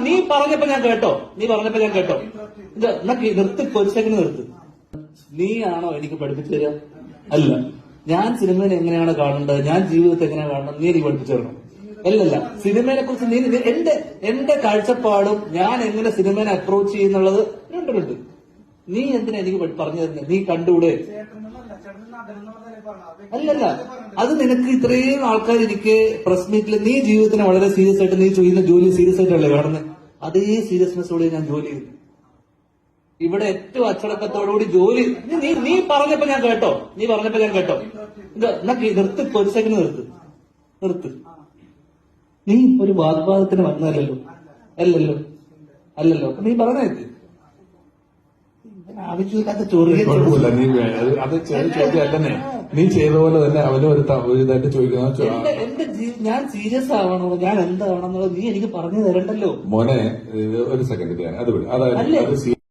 നീ പറഞ്ഞപ്പോ ഞാൻ കേട്ടോ ഇത് എന്നാ നിർത്ത്, ഒരു സെക്കൻഡ് നിർത്ത്. നീയാണോ എനിക്ക് പഠിപ്പിച്ചു തരിക? അല്ല, ഞാൻ സിനിമയെ എങ്ങനെയാണ് കാണേണ്ടത്, ഞാൻ ജീവിതത്തെ എങ്ങനെയാണ് കാണേണ്ടത്, നീ എനിക്ക് പഠിപ്പിച്ചു തരണം. അല്ലല്ല, സിനിമയെ കുറിച്ച് നീ എന്റെ കാഴ്ചപ്പാടും ഞാൻ എങ്ങനെ സിനിമയെ അപ്രോച്ച് ചെയ്യുന്നുള്ളത് രണ്ടുണ്ട്. നീ എന്തിനാ എനിക്ക് പറഞ്ഞു തരുന്നത്? നീ കണ്ടുകൂടെ? അല്ലല്ല, അത് നിനക്ക് ഇത്രയും ആൾക്കാർ എനിക്ക് പ്രസ് മീറ്റിൽ നീ ജീവിതത്തിനെ വളരെ സീരിയസ് ആയിട്ട് നീ ചെയ്യുന്ന ജോലി സീരിയസ് ആയിട്ടല്ലേ കാണുന്നത്? അതേ സീരിയസ്നെസ്സോടെ ഞാൻ ജോലി ചെയ്തു. ഇവിടെ ഏറ്റവും അച്ചടക്കത്തോടുകൂടി ജോലി. നീ പറഞ്ഞപ്പോ ഞാൻ കേട്ടോ ഇത് എന്നാ നിർത്ത്, ഒരു സെക്കൻഡ് നിർത്ത്. നീ ഇപ്പൊ ഒരു വാഗ്വാദത്തിന് വന്നതല്ലോ? അല്ലല്ലോ. നീ പറഞ്ഞേക്ക്. ആവശ്യമില്ലാത്ത കുഴപ്പമില്ല, നീ അത് ചോദ്യം അല്ലെന്നേ. നീ ചെയ്ത പോലെ തന്നെ അവനും ഒരു ഇതായിട്ട് ചോദിക്കുന്ന ഞാൻ സീരിയസ് ആവണോ, ഞാൻ എന്താവണം എന്നുള്ളത് നീ എനിക്ക് പറഞ്ഞു തരണ്ടല്ലോ മോനെ. ഒരു സെക്കൻഡ്, അത് അതായത്